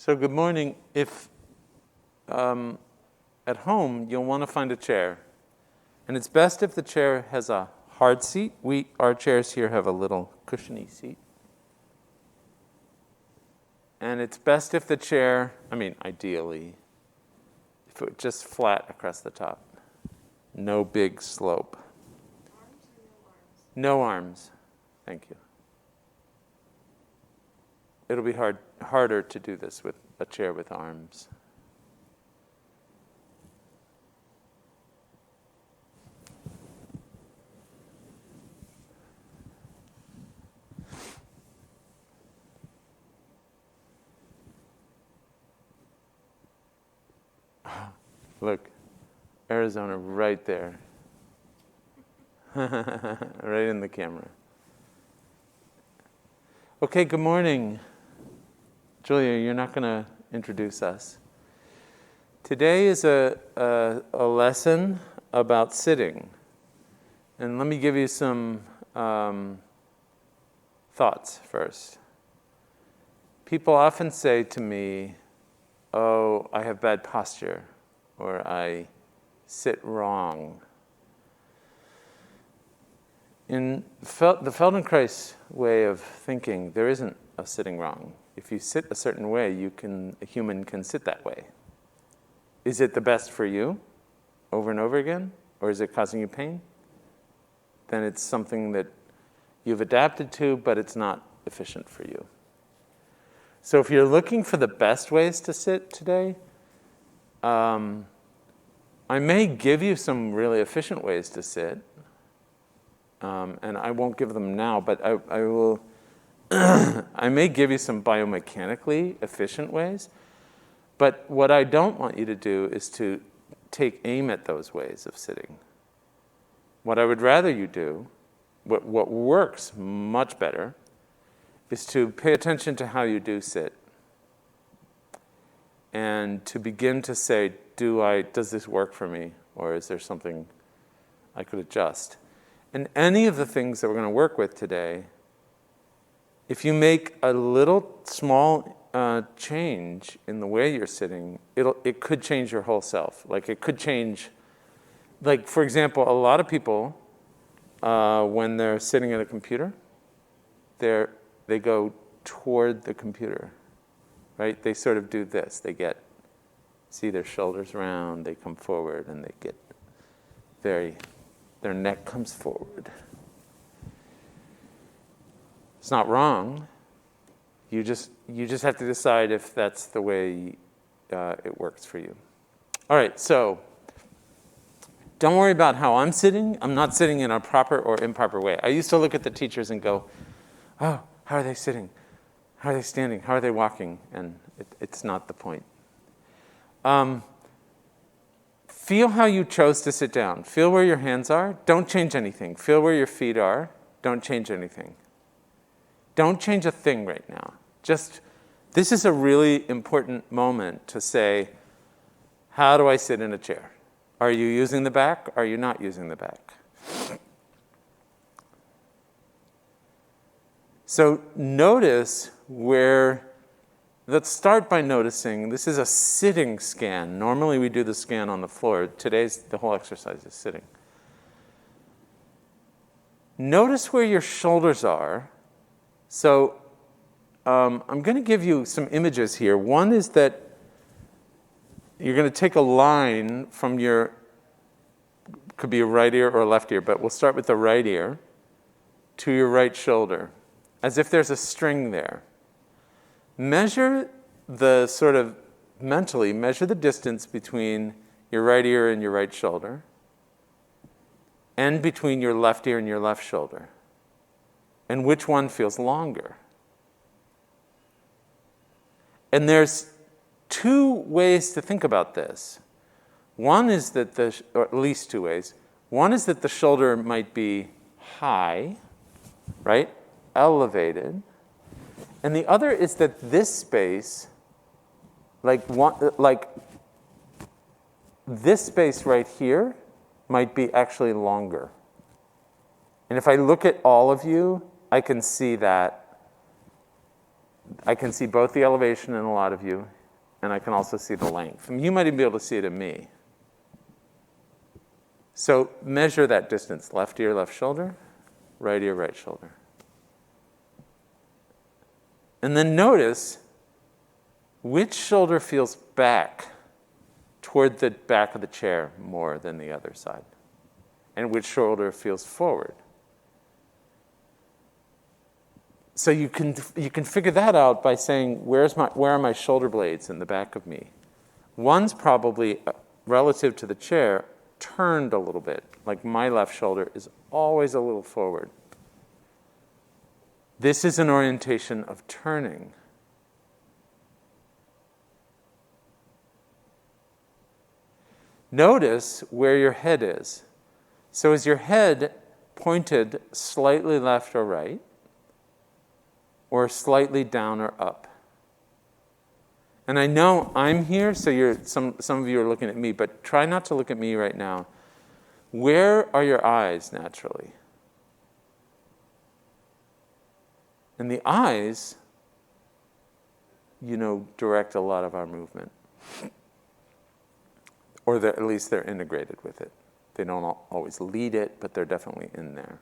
So good morning. If at home, you'll want to find a chair. And it's best if the chair has a hard seat. Our chairs here have a little cushiony seat. And it's best if the chair, ideally, if it just flat across the top. No big slope. Arms or no arms? No arms. Thank you. It'll be harder to do this with a chair with arms. Look, Arizona right there. Right in the camera. Okay, good morning. Julia, you're not going to introduce us. Today is a lesson about sitting. And let me give you some thoughts first. People often say to me, oh, I have bad posture, or I sit wrong. In the Feldenkrais way of thinking, there isn't a sitting wrong. If you sit a certain way, a human can sit that way. Is it the best for you over and over again? Or is it causing you pain? Then it's something that you've adapted to, but it's not efficient for you. So if you're looking for the best ways to sit today, I may give you some really efficient ways to sit. And I won't give them now, but I will. I may give you some biomechanically efficient ways. But what I don't want you to do is to take aim at those ways of sitting. What I would rather you do, what works much better, is to pay attention to how you do sit. And to begin to say, does this work for me? Or is there something I could adjust? And any of the things that we're going to work with today, if you make a little small change in the way you're sitting, it could change your whole self. Like it could change, like for example, a lot of people, when they're sitting at a computer, they go toward the computer, right? They sort of do this. See their shoulders round, they come forward, and they get their neck comes forward. It's not wrong. You just have to decide if that's the way it works for you. All right, so don't worry about how I'm sitting. I'm not sitting in a proper or improper way. I used to look at the teachers and go, oh, how are they sitting? How are they standing? How are they walking? And it's not the point. Feel how you chose to sit down. Feel where your hands are. Don't change anything. Feel where your feet are. Don't change anything. Don't change a thing right now. This is a really important moment to say, how do I sit in a chair? Are you using the back? Are you not using the back? So notice let's start by noticing, this is a sitting scan. Normally we do the scan on the floor. The whole exercise is sitting. Notice where your shoulders are. So I'm going to give you some images here. One is that you're going to take a line from could be a right ear or a left ear, but we'll start with the right ear, to your right shoulder, as if there's a string there. Mentally measure the distance between your right ear and your right shoulder, and between your left ear and your left shoulder. And which one feels longer? And there's two ways to think about this. One is that or at least two ways. One is that the shoulder might be high, right? Elevated. And the other is that this space, like this space right here, might be actually longer. And if I look at all of you, I can see that I can see both the elevation in a lot of you, and I can also see the length. And you might even be able to see it in me. So measure that distance, left ear, left shoulder, right ear, right shoulder. And then notice which shoulder feels back toward the back of the chair more than the other side, and which shoulder feels forward. So you can figure that out by saying, where are my shoulder blades in the back of me? One's probably, relative to the chair, turned a little bit, like my left shoulder is always a little forward. This is an orientation of turning. Notice where your head is. So is your head pointed slightly left or right, or slightly down or up? And I know I'm here, so some of you are looking at me, but try not to look at me right now. Where are your eyes naturally? And the eyes, direct a lot of our movement. Or at least they're integrated with it. They don't always lead it, but they're definitely in there.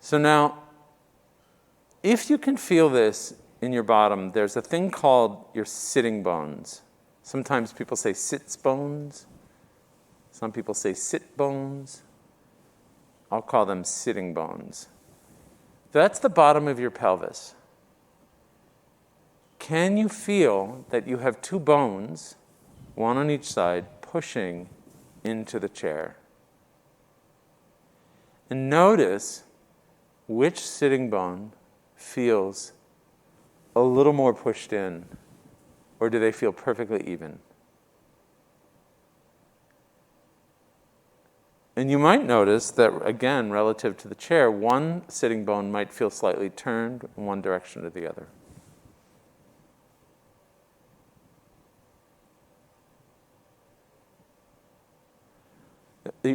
So now, if you can feel this in your bottom, there's a thing called your sitting bones. Sometimes people say sits bones. Some people say sit bones. I'll call them sitting bones. That's the bottom of your pelvis. Can you feel that you have two bones, one on each side, pushing into the chair? And notice which sitting bone feels a little more pushed in, or do they feel perfectly even? And you might notice that, again, relative to the chair, one sitting bone might feel slightly turned in one direction or the other.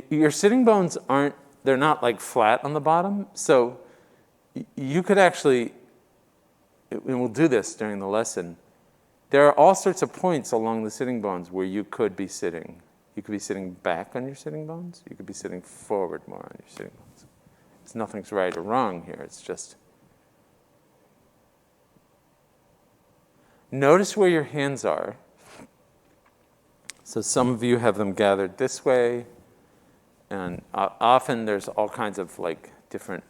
Your sitting bones they're not like flat on the bottom, so you could actually, and we'll do this during the lesson, there are all sorts of points along the sitting bones where you could be sitting. You could be sitting back on your sitting bones. You could be sitting forward more on your sitting bones. Nothing's right or wrong here. It's just notice where your hands are. So some of you have them gathered this way, and often there's all kinds of different,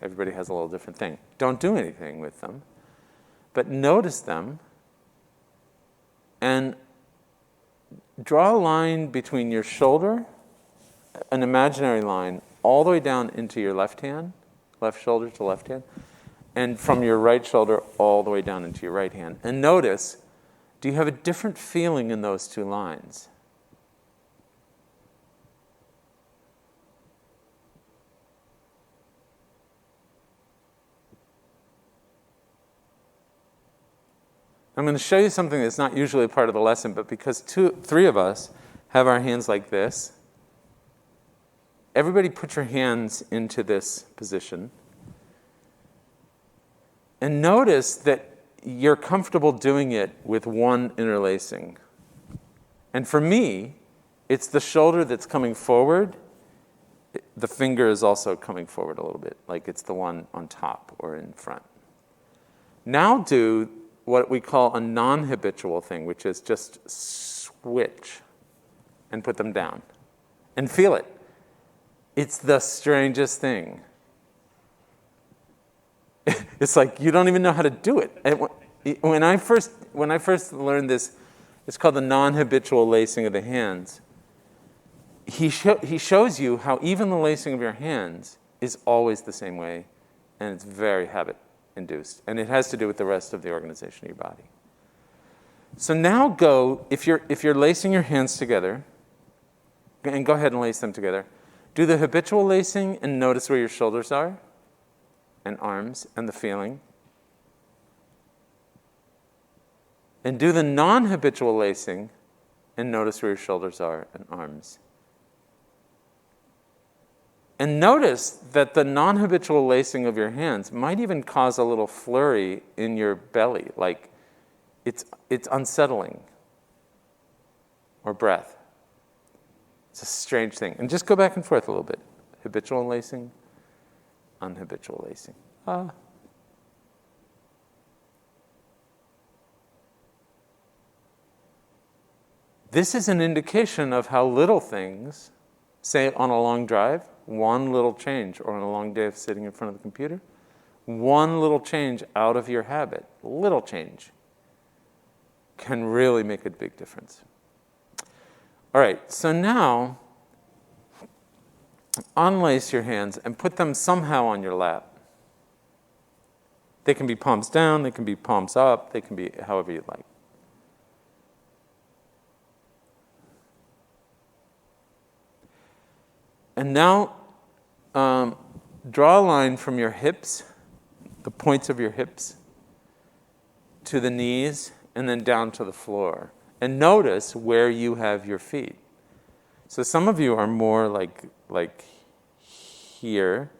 everybody has a little different thing. Don't do anything with them, but notice them and draw a line between your shoulder, an imaginary line, all the way down into your left hand, left shoulder to left hand, and from your right shoulder all the way down into your right hand. And notice, do you have a different feeling in those two lines? I'm going to show you something that's not usually part of the lesson, but because three of us have our hands like this, everybody put your hands into this position. And notice that you're comfortable doing it with one interlacing. And for me, it's the shoulder that's coming forward. The finger is also coming forward a little bit, like it's the one on top or in front. Now do what we call a non-habitual thing, which is just switch and put them down and feel it. It's the strangest thing. It's like you don't even know how to do it. When I first learned this, it's called the non-habitual lacing of the hands. He shows you how even the lacing of your hands is always the same way, and it's very habit-induced, and it has to do with the rest of the organization of your body. So now if you're lacing your hands together, and go ahead and lace them together, do the habitual lacing and notice where your shoulders are, and arms, and the feeling. And do the non-habitual lacing and notice where your shoulders are and arms. And notice that the non-habitual lacing of your hands might even cause a little flurry in your belly, like it's unsettling, or breath. It's a strange thing. And just go back and forth a little bit. Habitual lacing, unhabitual lacing. This is an indication of how little things, say on a long drive, one little change, or on a long day of sitting in front of the computer, one little change out of your habit, little change, can really make a big difference. All right, so now unlace your hands and put them somehow on your lap. They can be palms down, they can be palms up, they can be however you'd like. And now draw a line from your hips, the points of your hips, to the knees, and then down to the floor. And notice where you have your feet. So some of you are more like here.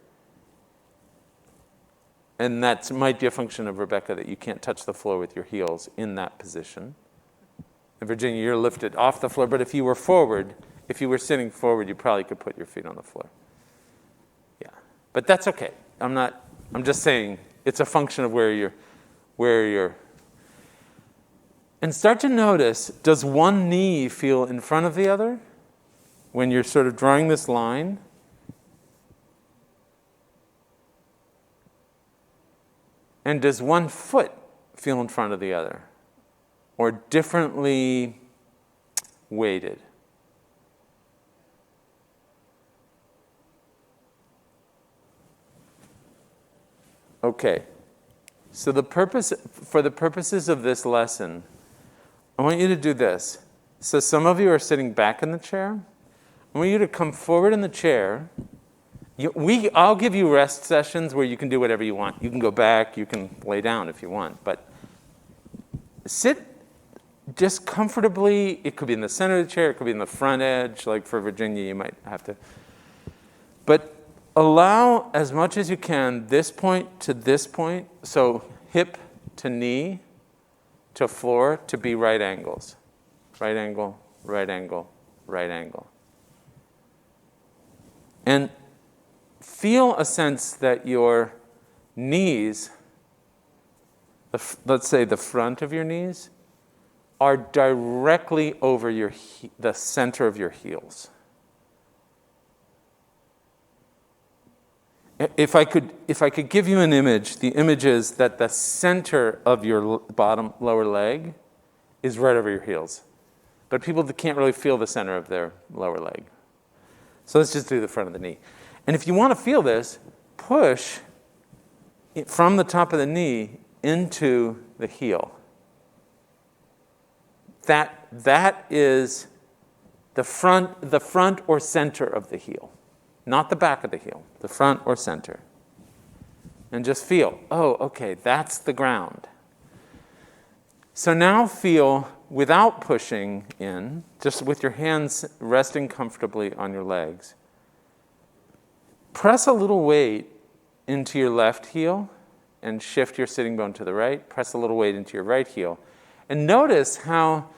And that might be a function of Rebecca, that you can't touch the floor with your heels in that position. In Virginia, you're lifted off the floor. But if you were forward, if you were sitting forward, you probably could put your feet on the floor. Yeah. But that's okay. I'm just saying it's a function of where you're. And start to notice, does one knee feel in front of the other when you're sort of drawing this line? And does one foot feel in front of the other, or differently weighted? Okay. So for the purposes of this lesson, I want you to do this. So some of you are sitting back in the chair. I want you to come forward in the chair. I'll give you rest sessions where you can do whatever you want. You can go back, you can lay down if you want. But sit just comfortably. It could be in the center of the chair. It could be in the front edge. Like for Virginia, you might have to. But allow as much as you can this point to this point. So hip to knee to floor to be right angles. Right angle, right angle, right angle. And feel a sense that your knees, let's say the front of your knees, are directly over the center of your heels. If I could give you an image, the image is that the center of your lower leg is right over your heels. But people can't really feel the center of their lower leg. So let's just do the front of the knee. And if you want to feel this, push from the top of the knee into the heel. That is the front or center of the heel. Not the back of the heel, the front or center. And just feel, oh, okay, that's the ground. So now feel, without pushing in, just with your hands resting comfortably on your legs, press a little weight into your left heel and shift your sitting bone to the right. Press a little weight into your right heel. And notice how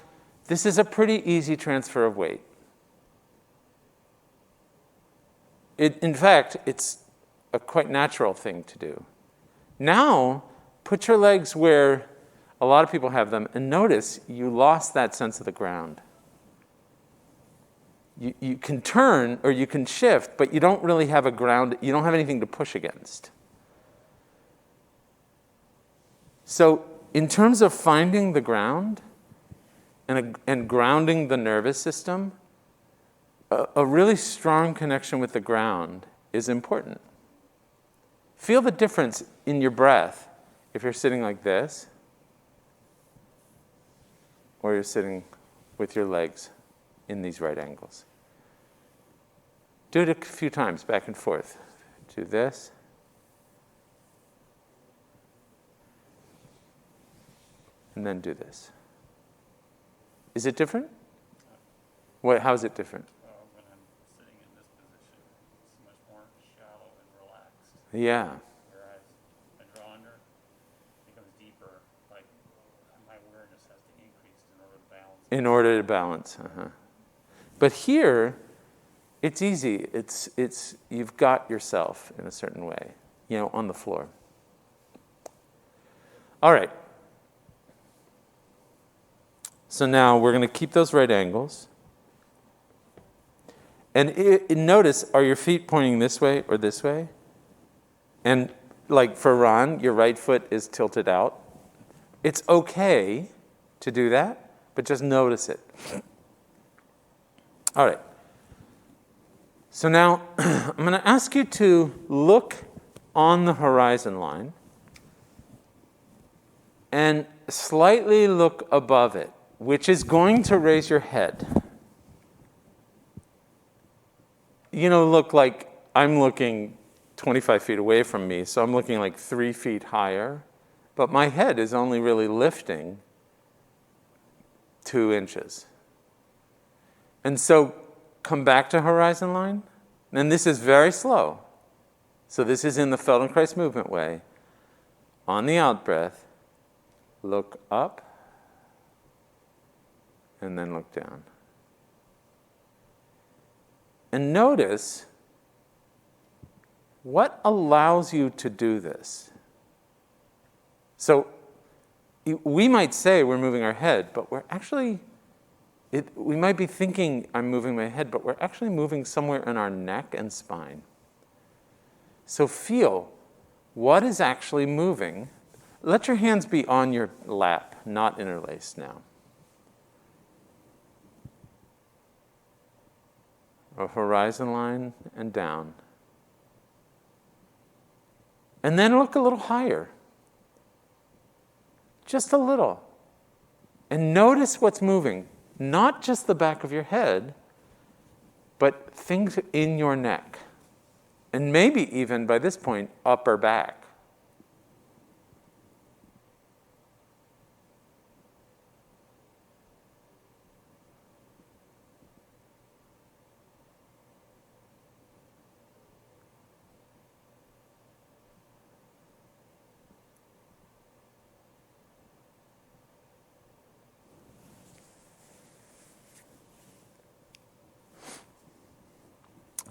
this is a pretty easy transfer of weight. In fact, it's a quite natural thing to do. Now, put your legs where a lot of people have them, and notice you lost that sense of the ground. You can turn or you can shift, but you don't really have a ground, you don't have anything to push against. So in terms of finding the ground and grounding the nervous system, a really strong connection with the ground is important. Feel the difference in your breath if you're sitting like this, or you're sitting with your legs in these right angles. Do it a few times, back and forth. Do this. And then do this. Is it different? How is it different? When I'm sitting in this position, it's much more Yeah. Whereas I draw under, it becomes deeper. Like my awareness has to increase in order to balance. In order to balance. Uh-huh. But here, it's easy. It's you've got yourself in a certain way, on the floor. All right. So now we're going to keep those right angles. And notice, are your feet pointing this way or this way? And like for Ron, your right foot is tilted out. It's okay to do that, but just notice it. All right. So now I'm going to ask you to look on the horizon line and slightly look above it, which is going to raise your head. Look like I'm looking 25 feet away from me, so I'm looking like 3 feet higher, but my head is only really lifting 2 inches. And so come back to horizon line, and this is very slow. So this is in the Feldenkrais movement way. On the out-breath, look up, and then look down. And notice what allows you to do this. So we might say we're moving our head, but we're actually, we might be thinking I'm moving my head, but we're actually moving somewhere in our neck and spine. So feel what is actually moving. Let your hands be on your lap, not interlaced now. A horizon line and down. And then look a little higher. Just a little. And notice what's moving. Not just the back of your head, but things in your neck. And maybe even, by this point, upper back.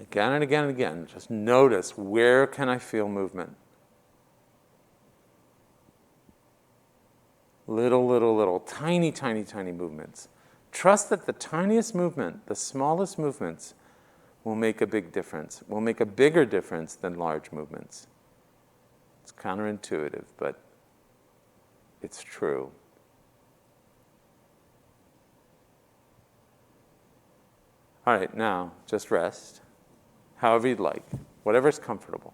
Again and again and again, just notice, where can I feel movement? Little, tiny, tiny, tiny movements. Trust that the tiniest movement, the smallest movements, will make a big difference, will make a bigger difference than large movements. It's counterintuitive, but it's true. All right, now, just rest. However you'd like, whatever's comfortable.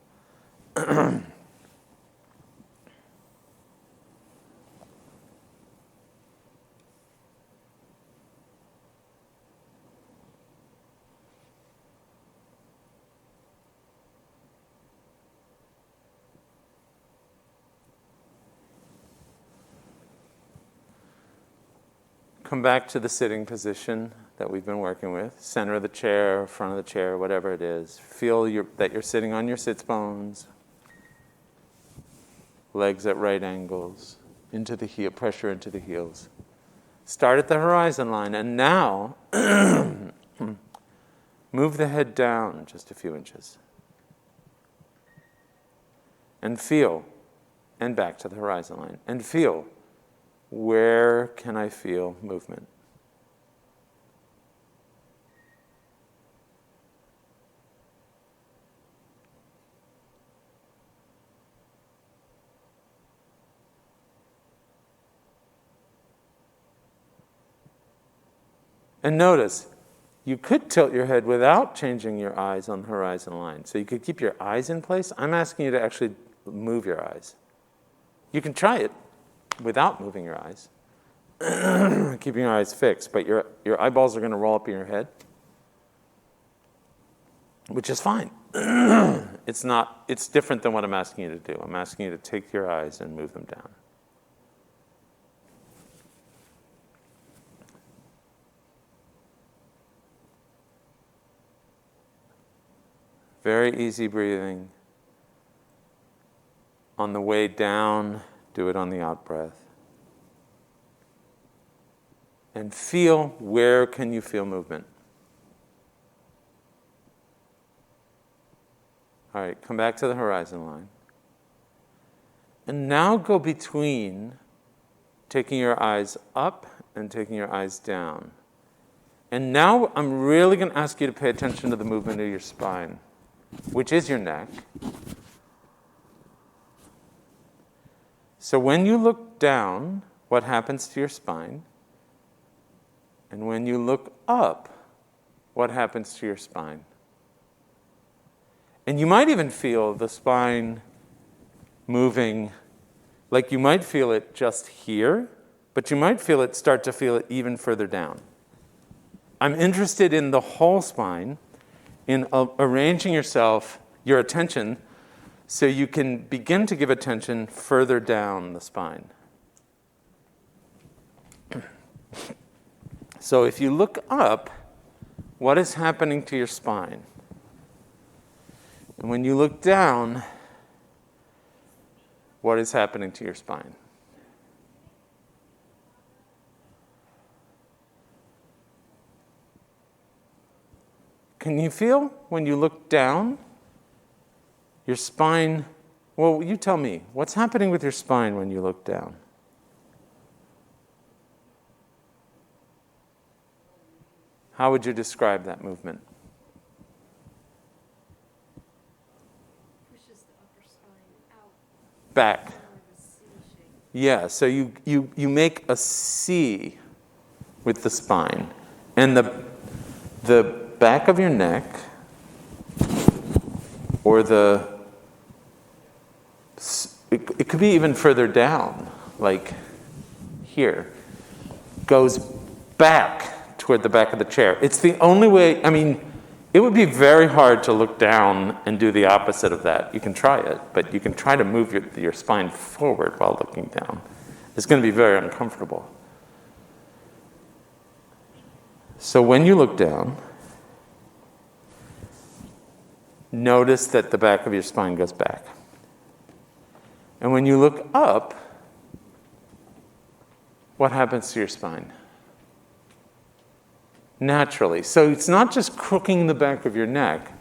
Come back to the sitting position that we've been working with. Center of the chair, front of the chair, whatever it is. Feel that you're sitting on your sits bones. Legs at right angles. Into the heel, pressure into the heels. Start at the horizon line, and now move the head down just a few inches. And feel, and back to the horizon line. And feel, where can I feel movement? And notice, you could tilt your head without changing your eyes on the horizon line. So you could keep your eyes in place. I'm asking you to actually move your eyes. You can try it without moving your eyes, keeping your eyes fixed, but your eyeballs are going to roll up in your head, which is fine. It's different than what I'm asking you to do. I'm asking you to take your eyes and move them down. Very easy breathing. On the way down, do it on the out breath. And feel, where can you feel movement? All right, come back to the horizon line. And now go between taking your eyes up and taking your eyes down. And now I'm really going to ask you to pay attention to the movement of your spine, which is your neck. So when you look down, what happens to your spine? And when you look up, what happens to your spine? And you might even feel the spine moving, like you might feel it just here, but you might start to feel it even further down. I'm interested in the whole spine, in arranging your attention, so you can begin to give attention further down the spine. So if you look up, what is happening to your spine? And when you look down, what is happening to your spine? Can you feel when you look down, your spine? Well, you tell me, what's happening with your spine when you look down? How would you describe that movement? Pushes the upper spine out. Back. More of a C shape. Yeah, so you make a C with the spine. And the back of your neck, or it could be even further down, like here, goes back toward the back of the chair. It's the only way. I mean, it would be very hard to look down and do the opposite of that. You can try it, but you can try to move your spine forward while looking down. It's going to be very uncomfortable. So when you look down, notice that the back of your spine goes back. And when you look up, what happens to your spine? Naturally. So it's not just crooking the back of your neck,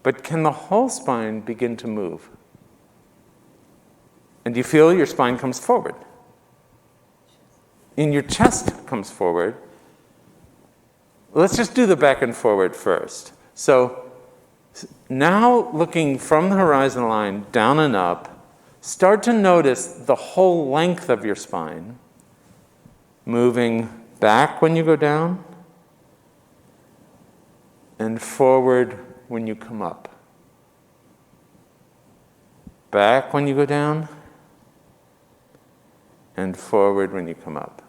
but can the whole spine begin to move? And you feel your spine comes forward. And your chest comes forward. Let's just do the back and forward first. So now looking from the horizon line down and up, start to notice the whole length of your spine moving back when you go down and forward when you come up. Back when you go down and forward when you come up.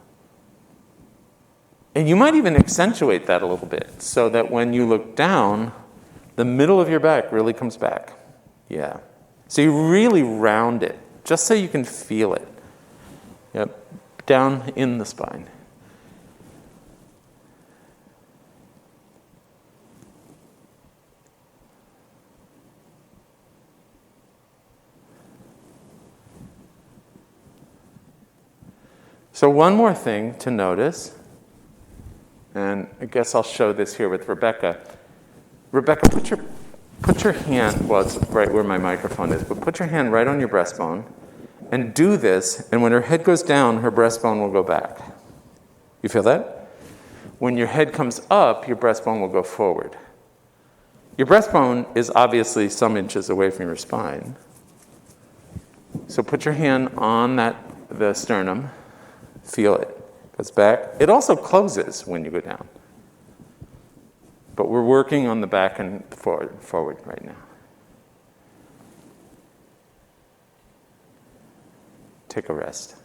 And you might even accentuate that a little bit so that when you look down, the middle of your back really comes back. Yeah. So you really round it, just so you can feel it. Yep. Down in the spine. So one more thing to notice, and I guess I'll show this here with Rebecca. Rebecca, put your hand, well, it's right where my microphone is, but put your hand right on your breastbone and do this, and when her head goes down, her breastbone will go back. You feel that? When your head comes up, your breastbone will go forward. Your breastbone is obviously some inches away from your spine. So put your hand on the sternum. Feel it. Goes back. It also closes when you go down. But we're working on the back and forward right now. Take a rest.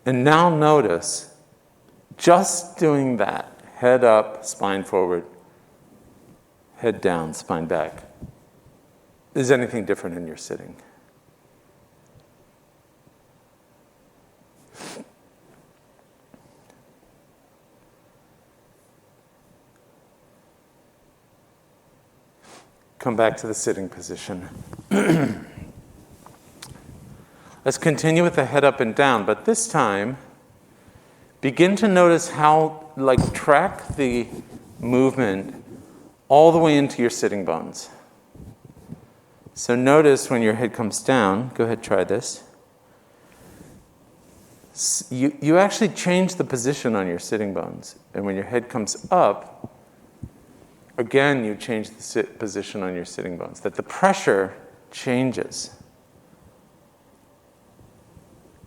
And now notice, just doing that, head up, spine forward, head down, spine back. Is anything different in your sitting? Come back to the sitting position. Let's continue with the head up and down, but this time, begin to notice how, track the movement all the way into your sitting bones. So notice when your head comes down, go ahead, try this. You actually change the position on your sitting bones. And when your head comes up, again, you change the position on your sitting bones. That the pressure changes.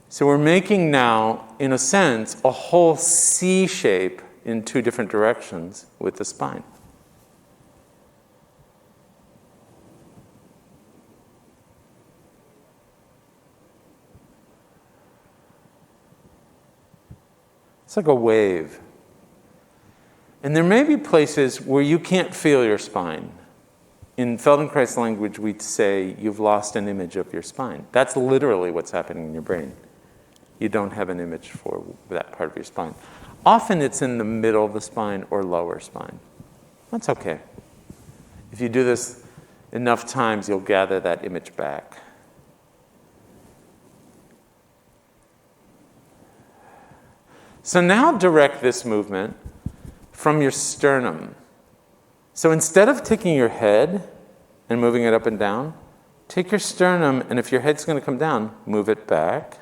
So we're making now, in a sense, a whole C shape in two different directions with the spine. It's like a wave. And there may be places where you can't feel your spine. In Feldenkrais language, we'd say you've lost an image of your spine. That's literally what's happening in your brain. You don't have an image for that part of your spine. Often it's in the middle of the spine or lower spine. That's okay. If you do this enough times, you'll gather that image back. So now direct this movement from your sternum. So instead of taking your head and moving it up and down, take your sternum, and if your head's going to come down, move it back.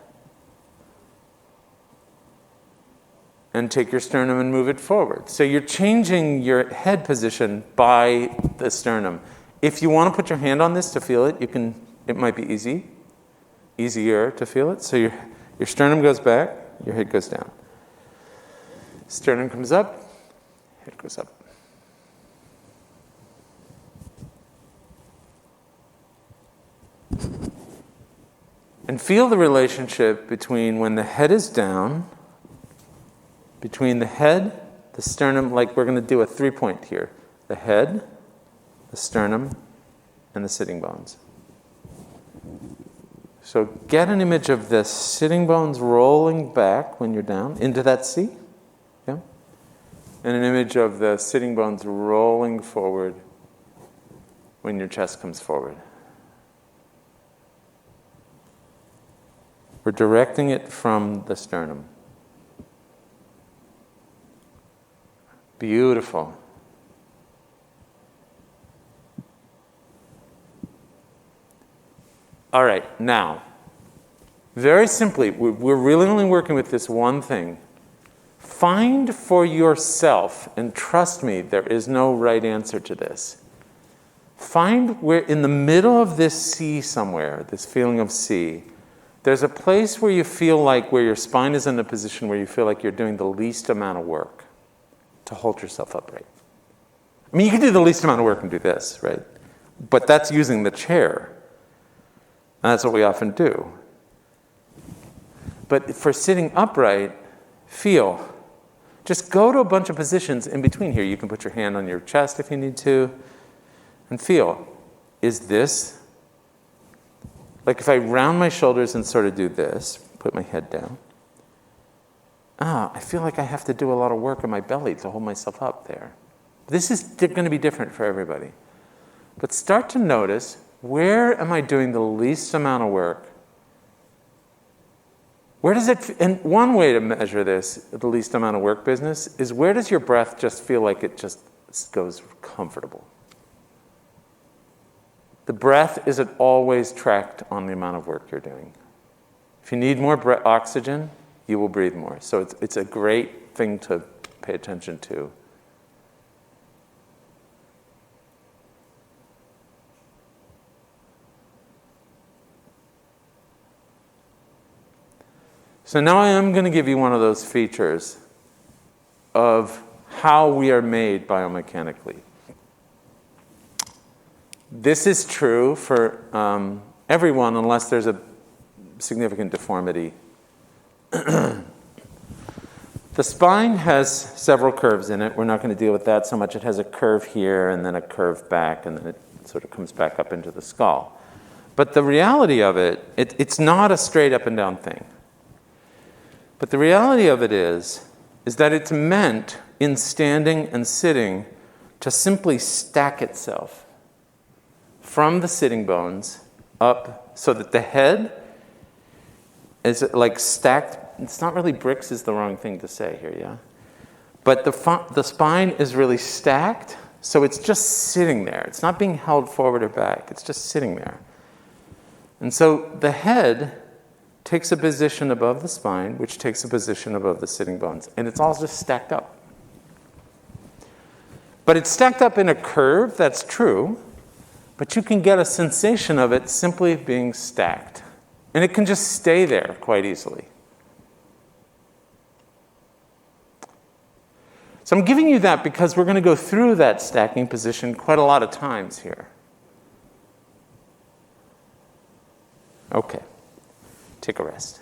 And take your sternum and move it forward. So you're changing your head position by the sternum. If you want to put your hand on this to feel it, you can. It might be easier to feel it. So your sternum goes back, your head goes down. Sternum comes up, head goes up. And feel the relationship between when the head is down, between the head, the sternum, like we're going to do a 3-point here. The head, the sternum, and the sitting bones. So get an image of the sitting bones rolling back when you're down into that C. Yeah? And an image of the sitting bones rolling forward when your chest comes forward. We're directing it from the sternum. Beautiful. All right, now, very simply, we're really only working with this one thing. Find for yourself, and trust me, there is no right answer to this. Find where in the middle of this C somewhere, this feeling of C, there's a place where you feel like where your spine is in a position where you feel like you're doing the least amount of work to hold yourself upright. I mean, you can do the least amount of work and do this, right? But that's using the chair. And that's what we often do. But for sitting upright, feel. Just go to a bunch of positions in between here. You can put your hand on your chest if you need to. And feel. Is this, like if I round my shoulders and sort of do this, put my head down. I feel like I have to do a lot of work in my belly to hold myself up there. This is going to be different for everybody. But start to notice, where am I doing the least amount of work? Where does it, and one way to measure this, the least amount of work business, is where does your breath just feel like it just goes comfortable? The breath isn't always tracked on the amount of work you're doing. If you need more oxygen, you will breathe more. So it's a great thing to pay attention to. So now I am going to give you one of those features of how we are made biomechanically. This is true for everyone unless there's a significant deformity. The spine has several curves in it. We're not going to deal with that so much. It has a curve here and then a curve back, and then it sort of comes back up into the skull. But the reality of it's not a straight up and down thing. But the reality of it is that it's meant in standing and sitting to simply stack itself. from the sitting bones up so that the head is like stacked. It's not really bricks is the wrong thing to say here, yeah? But the spine is really stacked, so it's just sitting there. It's not being held forward or back. It's just sitting there. And so the head takes a position above the spine, which takes a position above the sitting bones. And it's all just stacked up. But it's stacked up in a curve, that's true. But you can get a sensation of it simply being stacked. And it can just stay there quite easily. So I'm giving you that because we're going to go through that stacking position quite a lot of times here. Okay. Take a rest.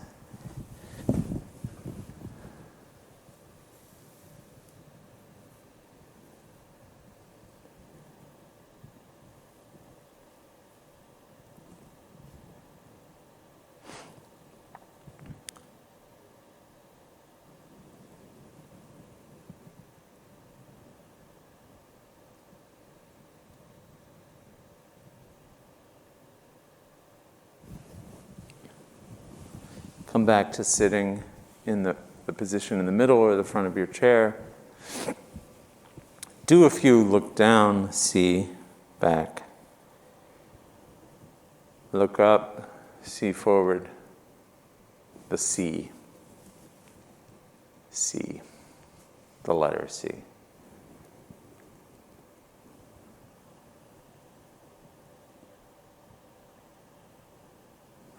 Come back to sitting in the position in the middle or the front of your chair. Do a few look down, see, back. Look up, see forward. The C. C. The letter C.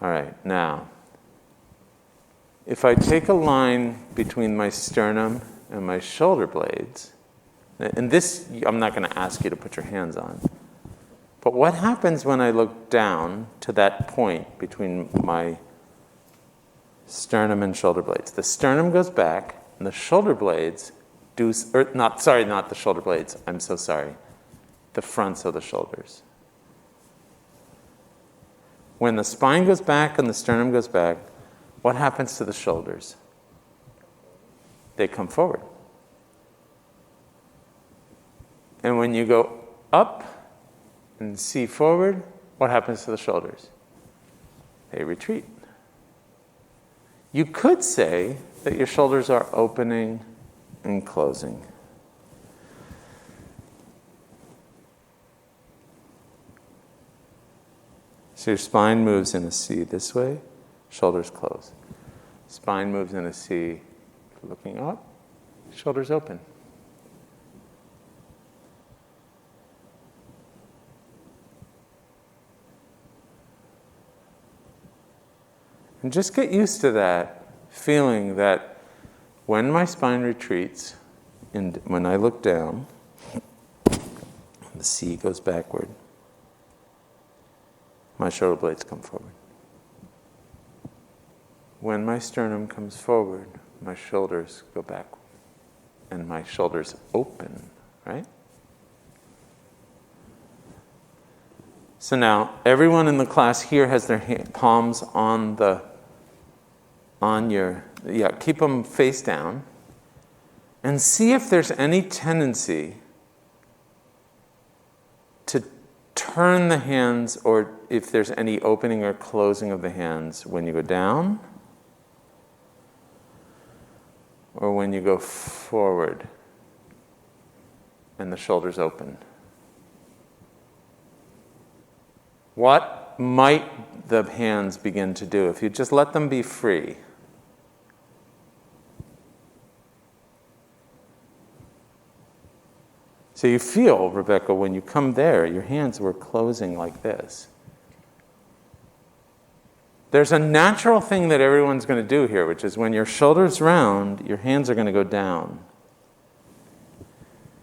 All right, now, if I take a line between my sternum and my shoulder blades, and this I'm not going to ask you to put your hands on, but what happens when I look down to that point between my sternum and shoulder blades? The sternum goes back, and the shoulder blades not the shoulder blades, I'm so sorry, the fronts of the shoulders. When the spine goes back and the sternum goes back, what happens to the shoulders? They come forward. And when you go up and see forward, what happens to the shoulders? They retreat. You could say that your shoulders are opening and closing. So your spine moves in a C this way, shoulders close. Spine moves in a C, looking up, shoulders open. And just get used to that feeling that when my spine retreats, and when I look down, the C goes backward. My shoulder blades come forward. When my sternum comes forward, my shoulders go backward. And my shoulders open, right? So now, everyone in the class here has their palms keep them face down. And see if there's any tendency to turn the hands, or if there's any opening or closing of the hands when you go down or when you go forward and the shoulders open. What might the hands begin to do if you just let them be free? So you feel, Rebecca, when you come there, your hands were closing like this. There's a natural thing that everyone's going to do here, which is when your shoulders round, your hands are going to go down.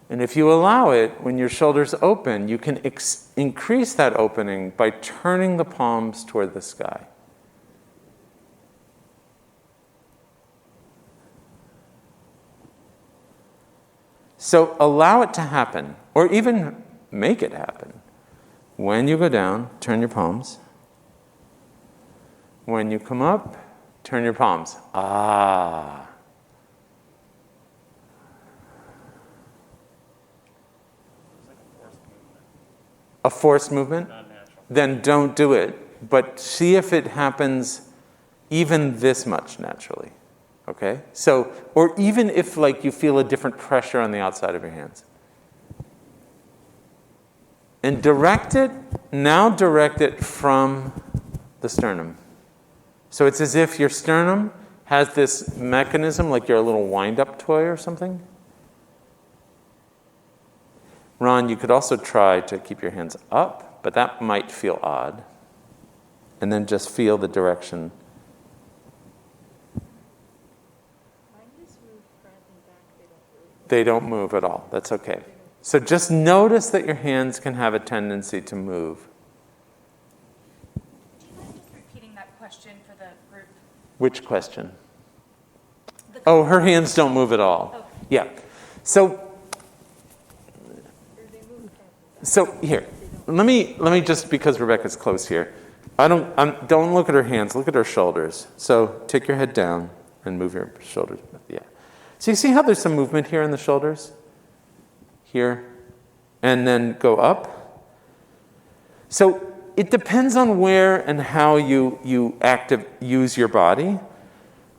And if you allow it, when your shoulders open, you can increase that opening by turning the palms toward the sky. So allow it to happen, or even make it happen. When you go down, turn your palms. When you come up, turn your palms. Ah. It's like a forced movement. A forced movement? Not then don't do it. But see if it happens even this much naturally. Okay? So, or even if like you feel a different pressure on the outside of your hands. And direct it from the sternum. So it's as if your sternum has this mechanism, like you're a little wind-up toy or something. Ron, you could also try to keep your hands up, but that might feel odd. And then just feel the direction. Mine just move front and back, They don't move at all. That's okay. So just notice that your hands can have a tendency to move. Do you mind just repeating that question for the group? Which question? Oh, her hands don't move at all. Okay. Yeah. So here, let me just, because Rebecca's close here, don't look at her hands, look at her shoulders. So take your head down and move your shoulders. Yeah. So you see how there's some movement here in the shoulders? Here, and then go up. So it depends on where and how you use your body.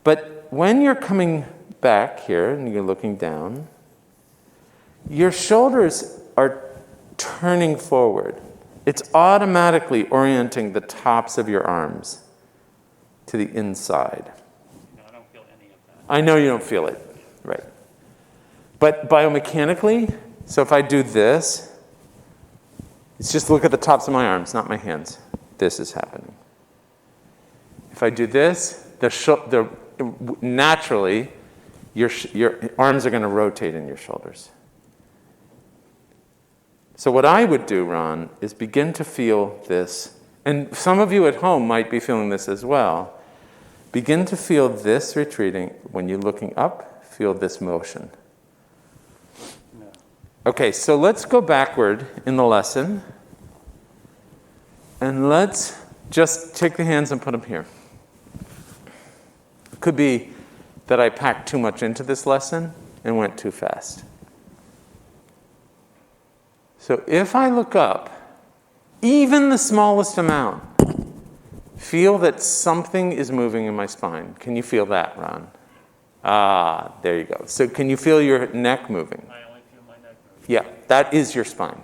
But when you're coming back here and you're looking down, your shoulders are turning forward. It's automatically orienting the tops of your arms to the inside. No, I don't feel any of that. I know you don't feel it, right? But biomechanically, so if I do this, it's just look at the tops of my arms, not my hands. This is happening. If I do this, naturally, your arms are going to rotate in your shoulders. So what I would do, Ron, is begin to feel this. And some of you at home might be feeling this as well. Begin to feel this retreating. When you're looking up, feel this motion. Okay, so let's go backward in the lesson. And let's just take the hands and put them here. It could be that I packed too much into this lesson and went too fast. So if I look up, even the smallest amount, feel that something is moving in my spine. Can you feel that, Ron? Ah, there you go. So can you feel your neck moving? I only feel my neck moving. Yeah, that is your spine.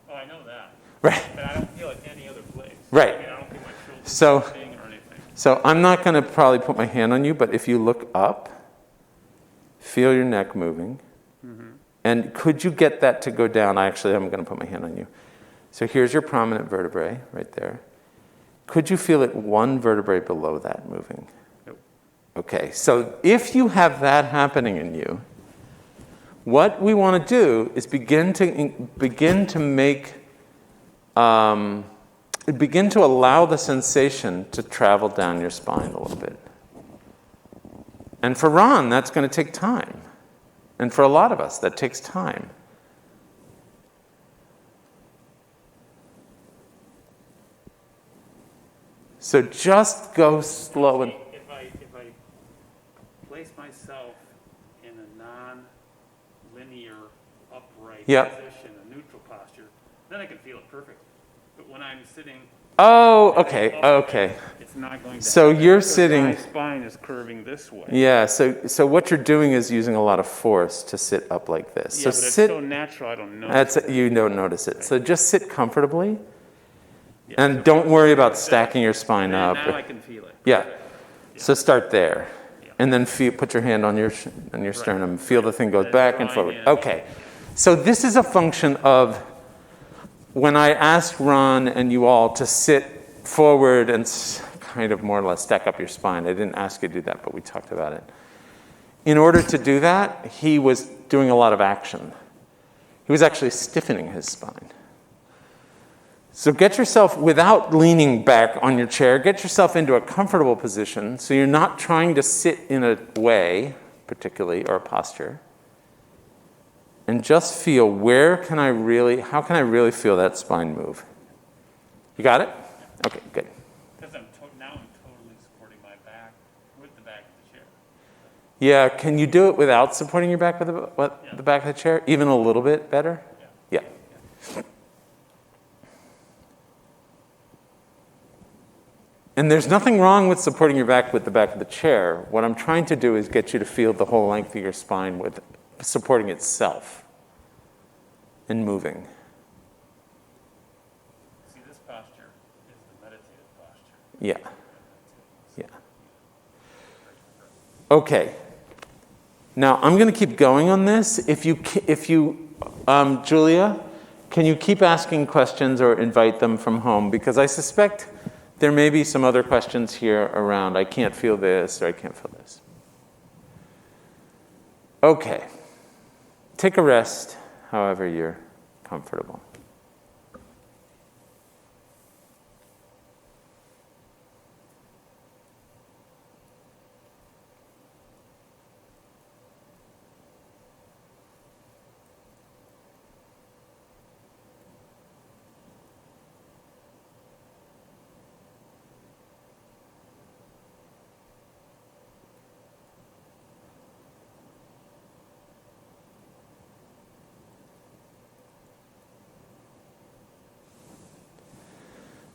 Oh, I know that. Right. But I don't feel it any other place. Right. I mean, I don't feel my shoulders So- moving or anything. So I'm not going to probably put my hand on you, but if you look up, feel your neck moving. And could you get that to go down? I'm going to put my hand on you. So here's your prominent vertebrae right there. Could you feel it one vertebrae below that moving? Nope. Okay, so if you have that happening in you, what we want to do is begin to allow the sensation to travel down your spine a little bit. And for Ron, that's going to take time. And for a lot of us, that takes time. So just go slow and... If I place myself in a non-linear upright Yep. position, a neutral posture, then I can feel it perfect. But when I'm sitting... Oh, okay, okay. It's not going to So happen you're because sitting- my spine is curving this way. Yeah, so what you're doing is using a lot of force to sit up like this. Yeah, So but it's sit... so natural, I don't know. You don't notice it. So just sit comfortably, Yeah, and so don't worry about stacking your spine now up. I can feel it. Yeah. So start there, Yeah. and then put your hand on your sternum. Feel the thing goes And back and drawing forward. in. Okay. So this is a function of when I asked Ron and you all to sit forward and kind of more or less stack up your spine. I didn't ask you to do that, but we talked about it. In order to do that, he was doing a lot of action. He was actually stiffening his spine. So get yourself, without leaning back on your chair, get yourself into a comfortable position so you're not trying to sit in a way, particularly, or a posture. And just feel, how can I really feel that spine move? You got it? Okay, good. Because now I'm totally supporting my back with the back of the chair. Yeah, can you do it without supporting your back with the back of the chair? Even a little bit better? Yeah. And there's nothing wrong with supporting your back with the back of the chair. What I'm trying to do is get you to feel the whole length of your spine with supporting itself and moving. See, this posture is the meditative posture. Yeah. Yeah. Okay. Now, I'm going to keep going on this. If you, Julia, can you keep asking questions or invite them from home? Because I suspect there may be some other questions here around, I can't feel this or I can't feel this. Okay. Take a rest, however you're comfortable.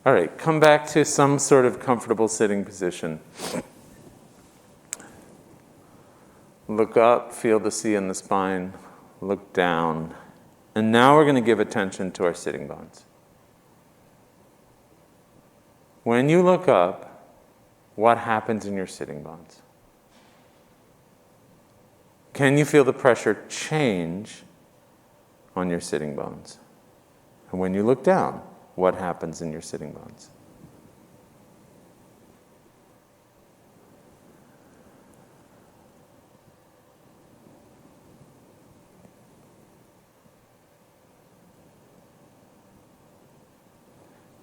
All right, come back to some sort of comfortable sitting position. Look up, feel the C in the spine, look down. And now we're going to give attention to our sitting bones. When you look up, what happens in your sitting bones? Can you feel the pressure change on your sitting bones? And when you look down, what happens in your sitting bones?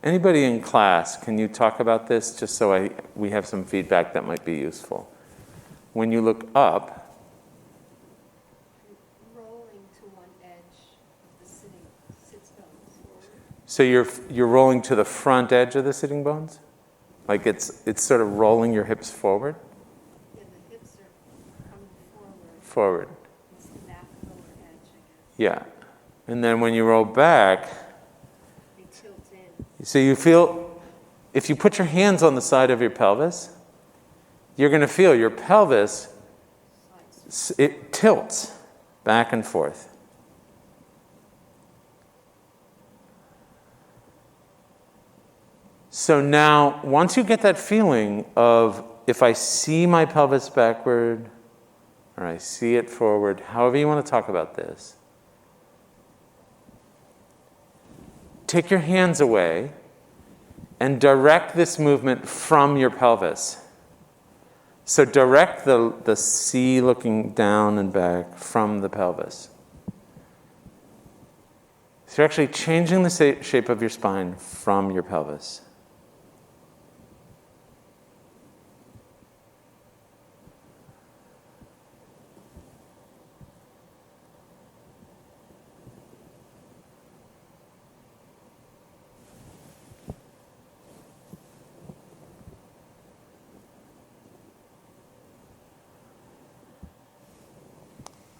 Anybody in class, can you talk about this just so we have some feedback that might be useful? When you look up, Rolling to one edge of the sits bones forward. so you're rolling to the front edge of the sitting bones? Like it's sort of rolling your hips forward? Yeah, the hips are coming forward. Forward. It's that lower edge, I guess. Yeah. And then when you roll back, They tilt in. so you feel, if you put your hands on the side of your pelvis, you're going to feel your pelvis, it tilts back and forth. So now, once you get that feeling of if I see my pelvis backward or I see it forward, however you want to talk about this, take your hands away and direct this movement from your pelvis. So direct the C looking down and back from the pelvis. So you're actually changing the shape of your spine from your pelvis.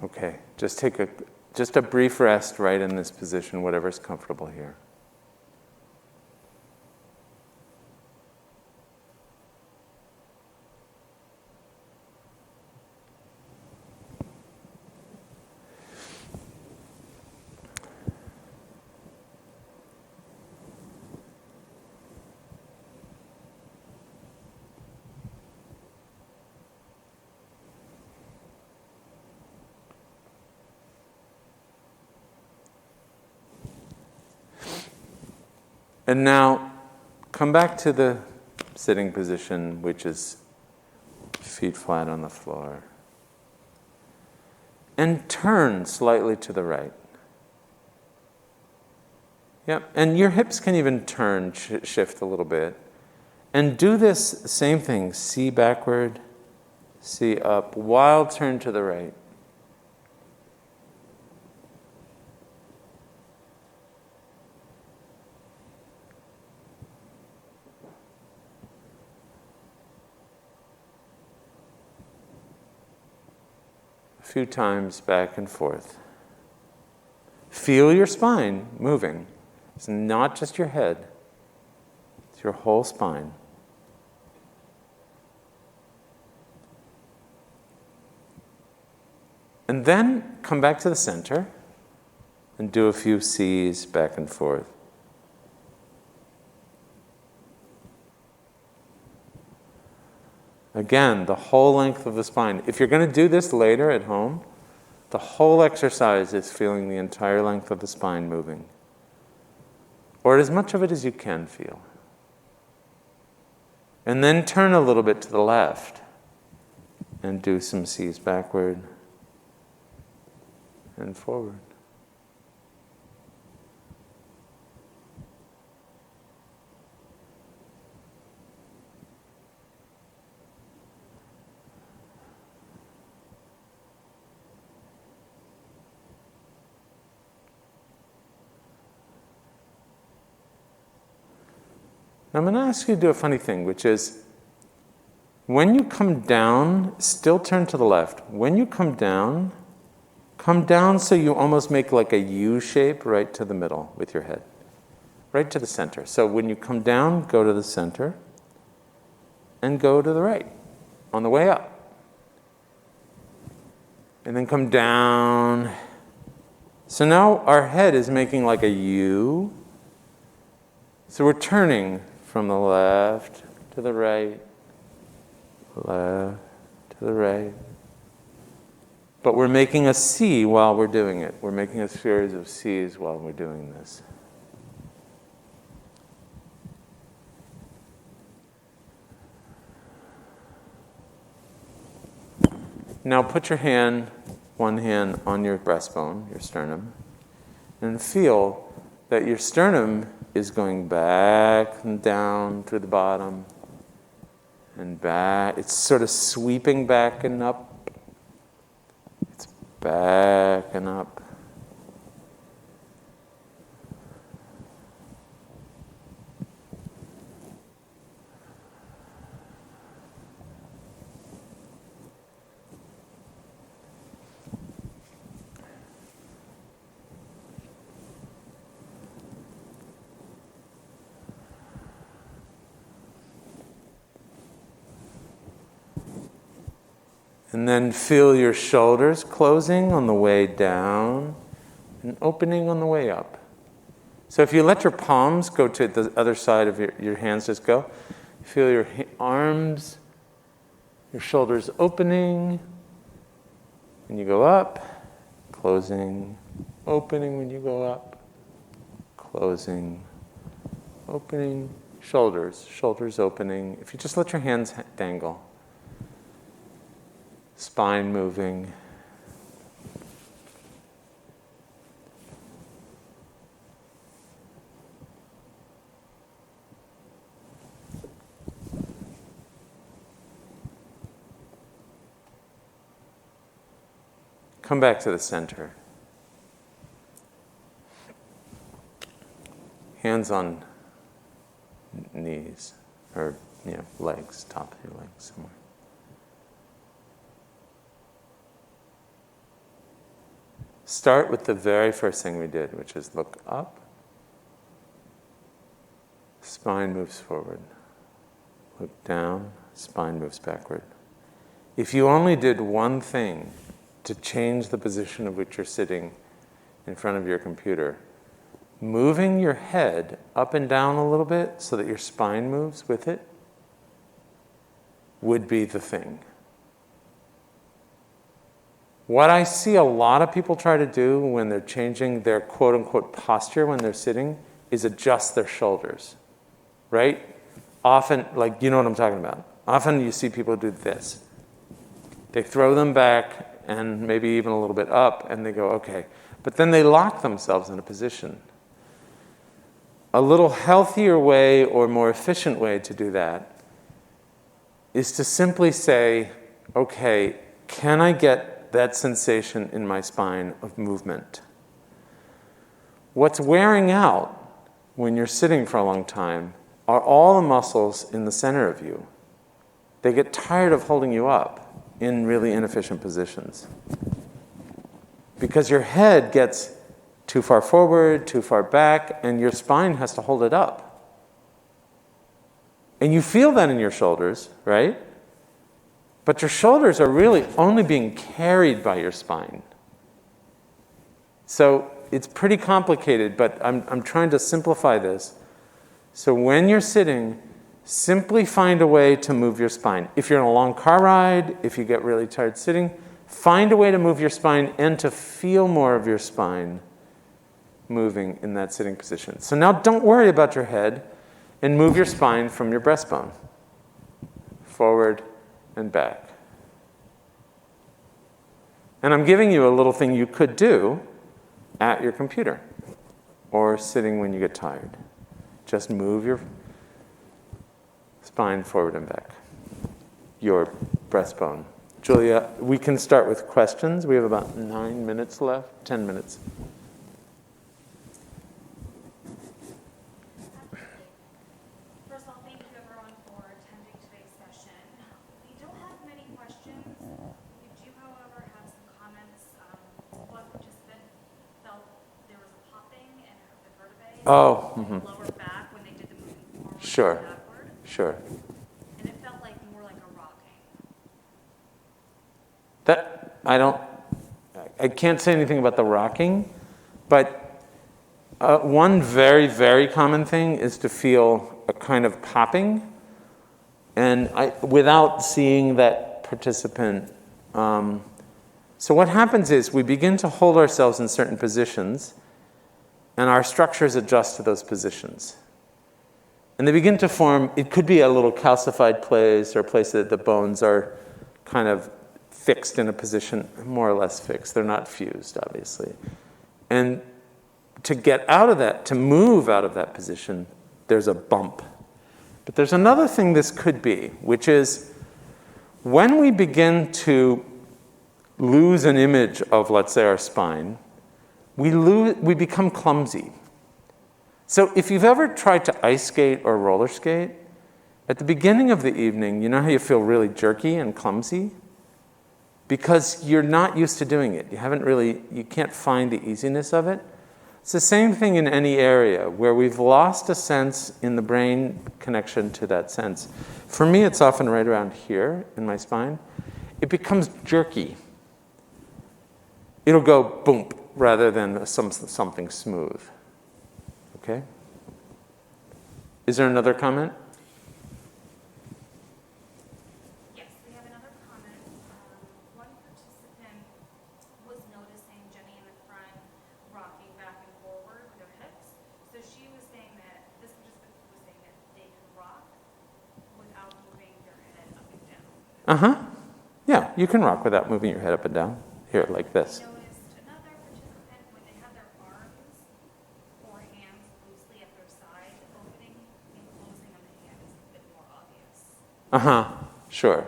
Okay, just take a brief rest right in this position, whatever's comfortable here. And now, come back to the sitting position, which is feet flat on the floor. And turn slightly to the right. Yep, and your hips can even turn, shift a little bit. And do this same thing, C backward, C up, while turn to the right. A few times back and forth. Feel your spine moving. It's not just your head, it's your whole spine. And then come back to the center and do a few C's back and forth. Again, the whole length of the spine. If you're going to do this later at home, the whole exercise is feeling the entire length of the spine moving. Or as much of it as you can feel. And then turn a little bit to the left and do some C's backward and forward. I'm going to ask you to do a funny thing, which is when you come down, still turn to the left. When you come down so you almost make like a U shape right to the middle with your head, right to the center. So when you come down, go to the center and go to the right on the way up. And then come down. So now our head is making like a U. So we're turning from the left to the right, left to the right. But we're making a C while we're doing it. We're making a series of C's while we're doing this. Now put your hand, one hand on your breastbone, your sternum, and feel that your sternum is going back and down through the bottom and back. It's sort of sweeping back and up. It's back and up. And then feel your shoulders closing on the way down and opening on the way up. So if you let your palms go to the other side of your hands, just go. Feel your arms, your shoulders opening when you go up, closing, opening when you go up, closing, opening, shoulders opening. If you just let your hands dangle. Spine moving. Come back to the center. Hands on knees, or legs, top of your legs somewhere. Start with the very first thing we did, which is look up. Spine moves forward. Look down, spine moves backward. If you only did one thing to change the position of which you're sitting in front of your computer, moving your head up and down a little bit so that your spine moves with it would be the thing. What I see a lot of people try to do when they're changing their quote-unquote posture when they're sitting is adjust their shoulders, right? Often, like, you know what I'm talking about. Often you see people do this. They throw them back and maybe even a little bit up, and they go, okay. But then they lock themselves in a position. A little healthier way or more efficient way to do that is to simply say, okay, can I get that sensation in my spine of movement? What's wearing out when you're sitting for a long time are all the muscles in the center of you. They get tired of holding you up in really inefficient positions. Because your head gets too far forward, too far back, and your spine has to hold it up. And you feel that in your shoulders, right? But your shoulders are really only being carried by your spine. So it's pretty complicated, but I'm trying to simplify this. So when you're sitting, simply find a way to move your spine. If you're on a long car ride, if you get really tired sitting, find a way to move your spine and to feel more of your spine moving in that sitting position. So now don't worry about your head and move your spine from your breastbone, forward and back. And I'm giving you a little thing you could do at your computer or sitting when you get tired. Just move your spine forward and back, your breastbone. Julia, we can start with questions. We have about 9 minutes left, 10 minutes. First of all, thank you everyone for attending today's session. We don't have many questions. We do, however, have some comments. One participant felt there was a popping in the vertebrae. Oh, in the lower back when they did the moving forward Sure. and backward. Sure. And it felt like more like a rocking. I can't say anything about the rocking, but one very, very common thing is to feel a kind of popping, and without seeing that participant. So what happens is we begin to hold ourselves in certain positions, and our structures adjust to those positions. And they begin to form, it could be a little calcified place or a place that the bones are kind of fixed in a position, more or less fixed. They're not fused, obviously. And to get out of that, to move out of that position, there's a bump. But there's another thing this could be, which is when we begin to lose an image of, let's say, our spine, we become clumsy. So if you've ever tried to ice skate or roller skate, at the beginning of the evening, you know how you feel really jerky and clumsy? Because you're not used to doing it. You can't find the easiness of it. It's the same thing in any area where we've lost a sense in the brain connection to that sense. For me, it's often right around here in my spine. It becomes jerky. It'll go boom rather than something smooth. Okay? Is there another comment? Yes, we have another comment. One participant was noticing Jenny in the front rocking back and forward with her hips. So she was saying that, this participant was saying that they can rock without moving their head up and down. Uh-huh. Yeah, you can rock without moving your head up and down. Here, like this. I noticed another participant, when they have their arms or hands loosely at their side, the opening and closing of the hand is a bit more obvious. Uh-huh, sure.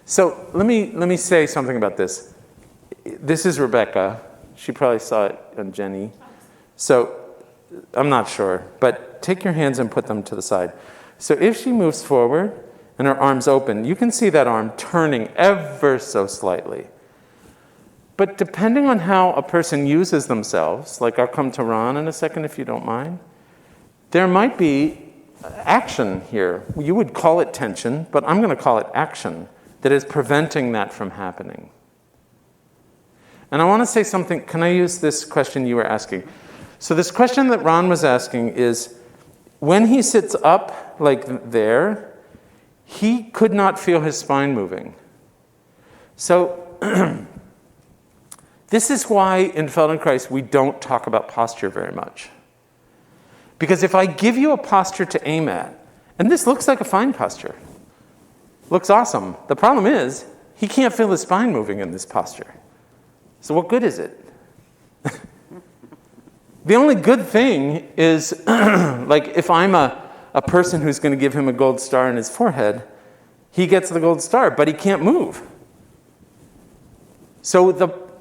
So let me say something about this. This is Rebecca. She probably saw it on Jenny. So I'm not sure, but take your hands and put them to the side. So if she moves forward and her arm's open, you can see that arm turning ever so slightly. But depending on how a person uses themselves, like I'll come to Ron in a second if you don't mind, there might be action here. You would call it tension, but I'm going to call it action that is preventing that from happening. And I want to say something. Can I use this question you were asking? So this question that Ron was asking is, when he sits up like there, he could not feel his spine moving. So this is why in Feldenkrais we don't talk about posture very much. Because if I give you a posture to aim at, and this looks like a fine posture, looks awesome. The problem is, he can't feel his spine moving in this posture. So what good is it? The only good thing is, like if I'm a person who's going to give him a gold star in his forehead, he gets the gold star, but he can't move. So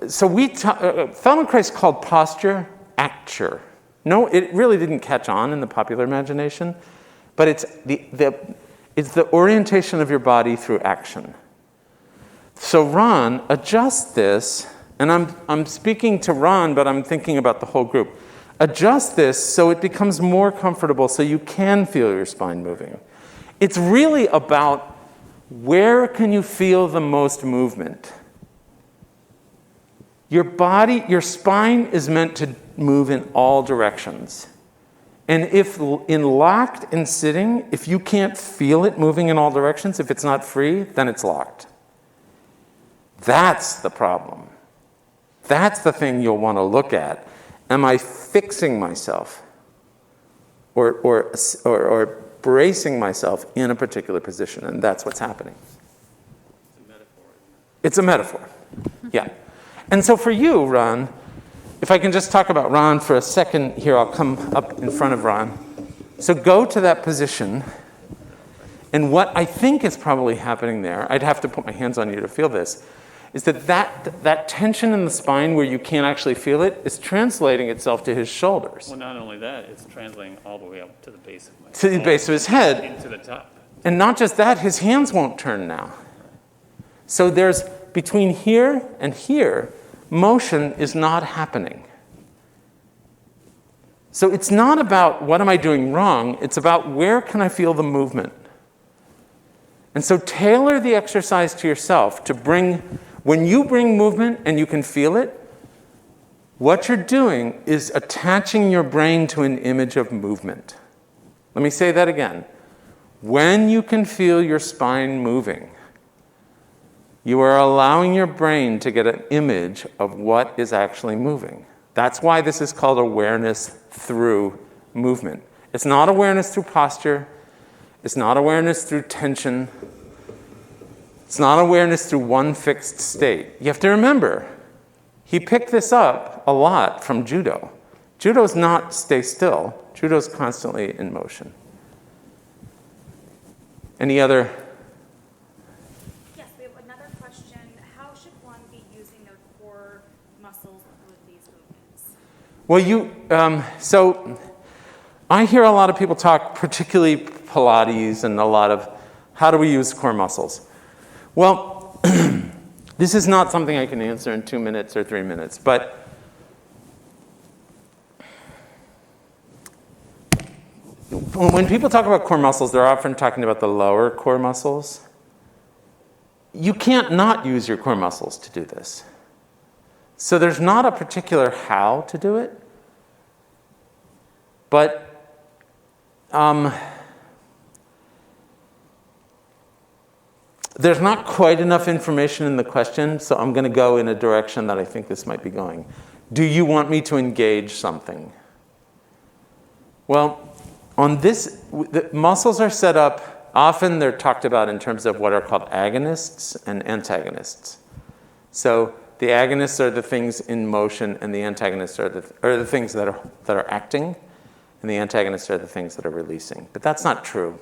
Feldenkrais called posture acture. No, it really didn't catch on in the popular imagination, but it's the orientation of your body through action. So Ron, adjust this, and I'm speaking to Ron, but I'm thinking about the whole group. Adjust this so it becomes more comfortable so you can feel your spine moving. It's really about Where can you feel the most movement? Your body, your spine is meant to move in all directions. And if in locked and sitting, if you can't feel it moving in all directions, if it's not free, then it's locked. That's the problem. That's the thing you'll want to look at. Am I fixing myself or bracing myself in a particular position? And that's what's happening. It's a metaphor, isn't It's a metaphor. Yeah. And so for you, Ron, if I can just talk about Ron for a second here, I'll come up in front of Ron. So go to that position. And what I think is probably happening there, I'd have to put my hands on you to feel this, is that tension in the spine where you can't actually feel it is translating itself to his shoulders. Well, not only that, it's translating all the way up to the base of my To the base of his head. into the top. And not just that, his hands won't turn now. So there's, between here and here, motion is not happening. So it's not about what am I doing wrong, it's about where can I feel the movement. And so tailor the exercise to yourself to bring, when you bring movement and you can feel it, what you're doing is attaching your brain to an image of movement. Let me say that again. When you can feel your spine moving, you are allowing your brain to get an image of what is actually moving. That's why this is called awareness through movement. It's not awareness through posture. It's not awareness through tension. It's not awareness through one fixed state. You have to remember, he picked this up a lot from judo. Judo's not stay still. Judo's constantly in motion. Any other? Yes, we have another question. How should one be using their core muscles with these movements? Well, so I hear a lot of people talk, particularly Pilates, and a lot of how do we use core muscles? Well, this is not something I can answer in 2 minutes or 3 minutes, but when people talk about core muscles, they're often talking about the lower core muscles. You can't not use your core muscles to do this. So there's not a particular how to do it, but there's not quite enough information in the question, so I'm going to go in a direction that I think this might be going. Do you want me to engage something? Well, on this, the muscles are set up, often they're talked about in terms of what are called agonists and antagonists. So the agonists are the things in motion, and the antagonists are the things that are acting, and the antagonists are the things that are releasing. But that's not true.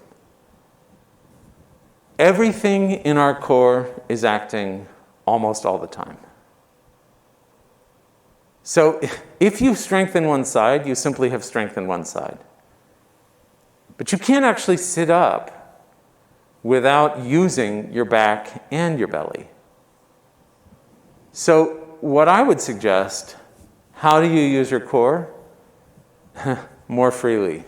Everything in our core is acting almost all the time. So if you strengthen one side, you simply have strengthened one side. But you can't actually sit up without using your back and your belly. So what I would suggest, how do you use your core? More freely.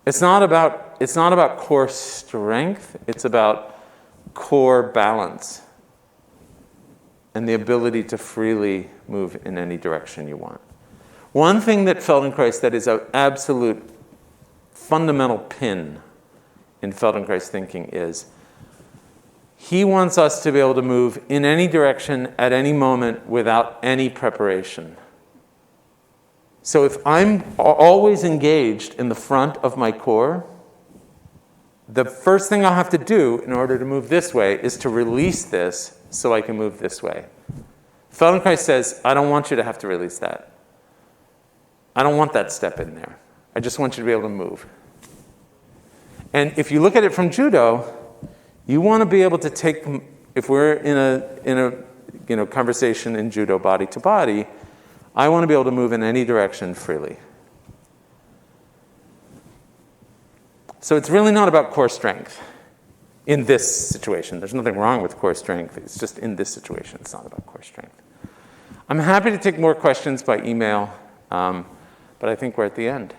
It's not about core strength, it's about core balance and the ability to freely move in any direction you want. One thing that Feldenkrais, that is an absolute fundamental pin in Feldenkrais thinking, is he wants us to be able to move in any direction at any moment without any preparation. So if I'm always engaged in the front of my core, the first thing I'll have to do in order to move this way is to release this so I can move this way. Feldenkrais says, I don't want you to have to release that. I don't want that step in there. I just want you to be able to move. And if you look at it from judo, you want to be able to take, if we're in a conversation in judo body to body, I want to be able to move in any direction freely. So it's really not about core strength in this situation. There's nothing wrong with core strength. It's just in this situation, it's not about core strength. I'm happy to take more questions by email, but I think we're at the end.